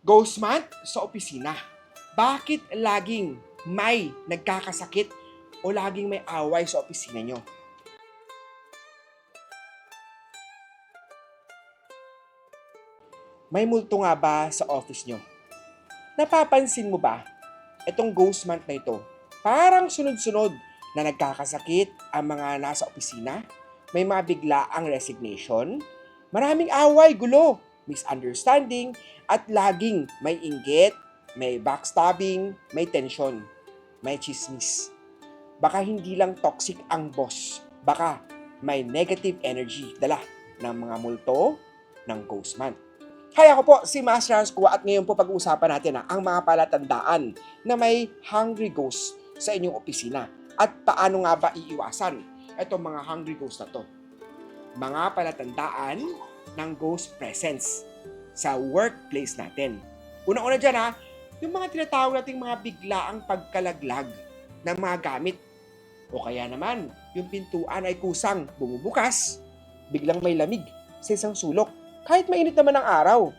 Ghost month sa opisina. Bakit laging may nagkakasakit o laging may away sa opisina nyo? May multo nga ba sa office nyo? Napapansin mo ba, itong ghost month na ito, parang sunod-sunod na nagkakasakit ang mga nasa opisina? May mga biglaang resignation, maraming away, gulo, misunderstanding, at laging may inggit, may backstabbing, may tension, may chismis. Baka hindi lang toxic ang boss, baka may negative energy dala ng mga multo ng ghost month. Hi, ako po si Master Hans Kua at ngayon po pag-uusapan natin ang mga palatandaan na may hungry ghost sa inyong opisina at paano nga ba iiwasan itong mga hungry ghost na to. Mga palatandaan ng ghost presence sa workplace natin. Una-una dyan yung mga tinatawag nating mga biglaang pagkalaglag ng mga gamit. O kaya naman, yung pintuan ay kusang bumubukas, biglang may lamig sa isang sulok. Kahit mainit naman ang araw,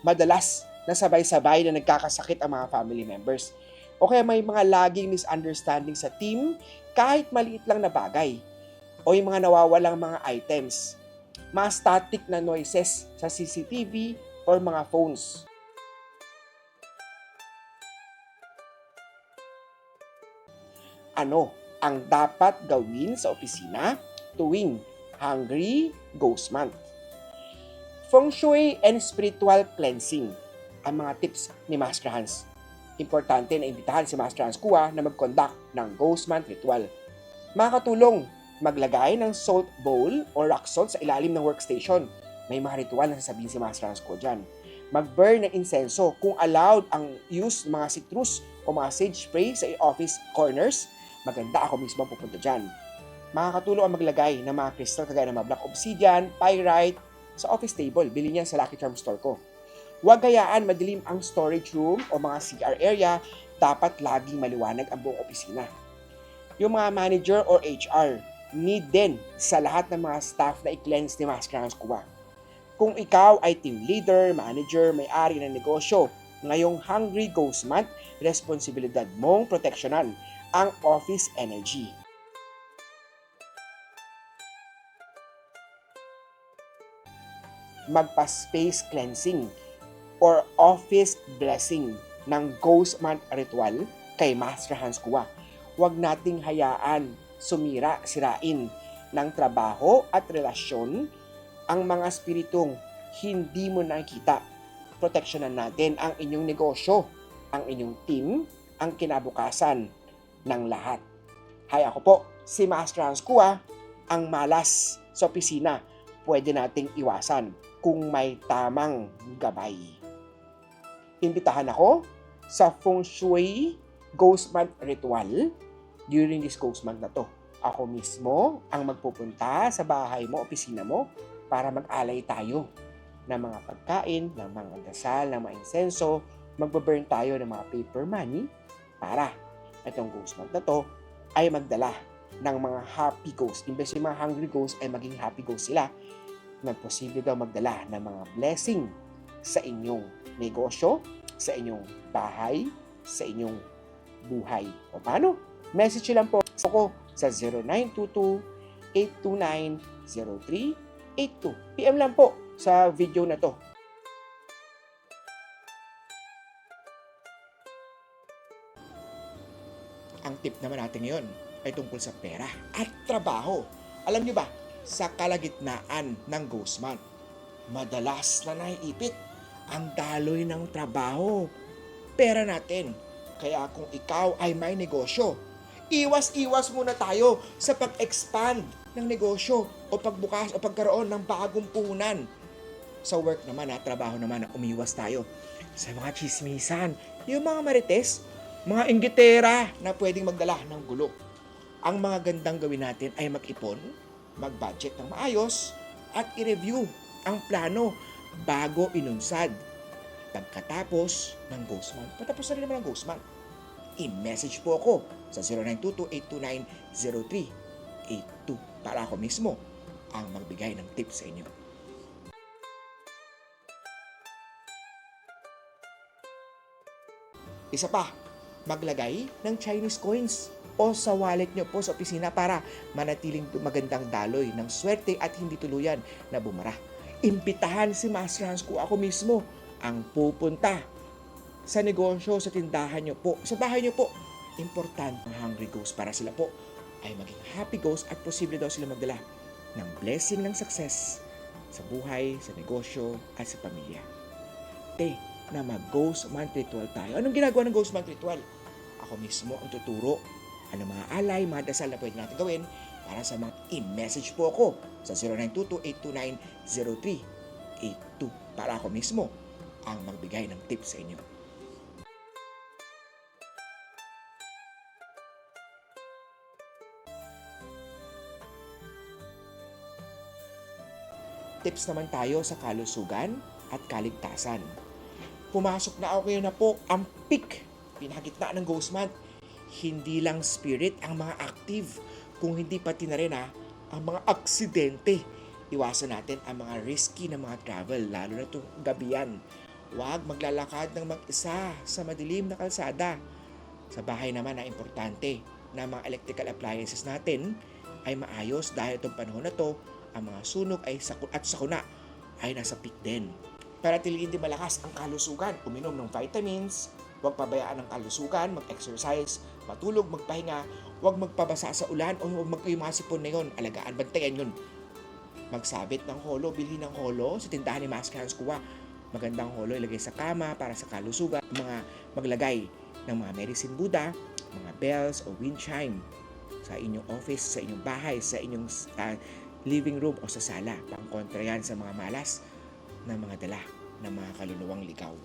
madalas na sabay-sabay na nagkakasakit ang mga family members. O kaya may mga laging misunderstanding sa team kahit maliit lang na bagay. O yung mga nawawalang mga items. Mga static na noises sa CCTV or mga phones. Ano ang dapat gawin sa opisina tuwing Hungry Ghost Month? Feng Shui and Spiritual Cleansing ang mga tips ni Master Hans. Importante na imbitahan si Master Hans Kua na mag-conduct ng Ghost Month ritual. Makakatulong maglagay ng salt bowl o rock salt sa ilalim ng workstation. May mga ritual na sasabihin si Master Hans Kua dyan. Mag-burn ng insenso kung allowed ang use ng mga citrus o mga sage spray sa office corners. Maganda, ako mismo ang pupunta dyan. Makakatulong ang maglagay ng mga crystal kagaya ng mga black obsidian, pyrite, sa office table. Bili niyan sa Lucky Charm store ko. Huwag hayaan madilim ang storage room o mga CR area. Dapat laging maliwanag ang buong opisina. Yung mga manager or HR, need din sa lahat ng mga staff na i-cleanse ni Master Hans Kua. Kung ikaw ay team leader, manager, may-ari ng negosyo, ngayong Hungry Ghost Month, responsibilidad mong proteksyonan ang office energy. Magpa-space cleansing or office blessing ng Ghost Month ritual kay Master Hans Kua. Huwag nating hayaan sirain ng trabaho at relasyon ang mga spiritong hindi mo nakikita. Proteksyonan natin ang inyong negosyo, ang inyong team, ang kinabukasan ng lahat. Hi, ako po, si Master Hans Kua. Ang malas sa opisina, pwede nating iwasan kung may tamang gabay. Imbitahan ako sa Feng Shui Ghost Month Ritual during this Ghost Month na to. Ako mismo ang magpupunta sa bahay mo, opisina mo, para mag-alay tayo ng mga pagkain, ng mga dasal, ng mga insenso. Magbaburn tayo ng mga paper money para itong Ghost Month na to ay magdala ng mga happy ghosts. Imbes yung mga hungry ghosts ay maging happy ghosts sila, na posible daw magdala ng mga blessing sa inyong negosyo, sa inyong bahay, sa inyong buhay. O paano? Message lang po ako sa 0922-829-0382. PM lang po sa video na to. Ang tip naman natin ngayon ay tungkol sa pera at trabaho. Alam nyo ba, sa kalagitnaan ng Ghost Month, madalas na naiipit ang daloy ng trabaho, pera natin. Kaya kung ikaw ay may negosyo, iwas-iwas muna tayo sa pag-expand ng negosyo o pagbukas o pagkaroon ng bagong puhunan. Sa work naman trabaho naman, umiwas tayo sa mga chismisan, yung mga marites, mga inggitera na pwedeng magdala ng gulo. Ang mga gandang gawin natin ay mag-ipon, mag-budget ng maayos, at i-review ang plano bago inunsad. Pagkatapos ng Ghost Month, patapos na rin naman ang Ghost Month, i-message po ako sa 0922-829-0382 para ako mismo ang magbigay ng tips sa inyo. Isa pa, maglagay ng Chinese coins o sa wallet nyo po sa opisina para manatiling magandang daloy ng swerte at hindi tuluyan na bumara. Imbitahan si Master Hans kung ako mismo ang pupunta sa negosyo, sa tindahan nyo po, sa bahay nyo po. Importante ang hungry ghost para sila po ay maging happy ghost at posible daw sila magdala ng blessing ng success sa buhay, sa negosyo at sa pamilya. Na mag-ghost month ritual tayo. Anong ginagawa ng ghost month ritual? Ako mismo ang tuturo. Ano mga alay, mga dasal na pwede natin gawin para sa mga i-message po ako sa 0922-829-0382 para ako mismo ang magbigay ng tips sa inyo. Tips naman tayo sa kalusugan at kaligtasan. Pumasok na okay na po ang peak, pinakagitna ng ghost month. Hindi lang spirit ang mga active, kung hindi pati na rin ang mga aksidente. Iwasan natin ang mga risky na mga travel, lalo na itong gabihan. Huwag maglalakad ng mag-isa sa madilim na kalsada. Sa bahay naman na importante na mga electrical appliances natin ay maayos dahil itong panahon na to, ang mga sunog ay at sakuna ay nasa peak din. Para tiliin din malakas ang kalusugan, uminom ng vitamins, huwag pabayaan ang kalusugan, mag-exercise, matulog, magpahinga, huwag magpabasa sa ulan o huwag yung mga sipon na yun, alagaan, bantayan yun. Magsabit ng holo, bilhin ng holo sa tindahan ni Master Hans Kuwa. Magandang holo ilagay sa kama para sa kalusugan, maglagay ng mga medicine Buddha, mga bells o wind chime sa inyong office, sa inyong bahay, sa inyong living room o sa sala. Pang kontra yan sa mga malas na mga dala ng mga kaluluwang ligaw.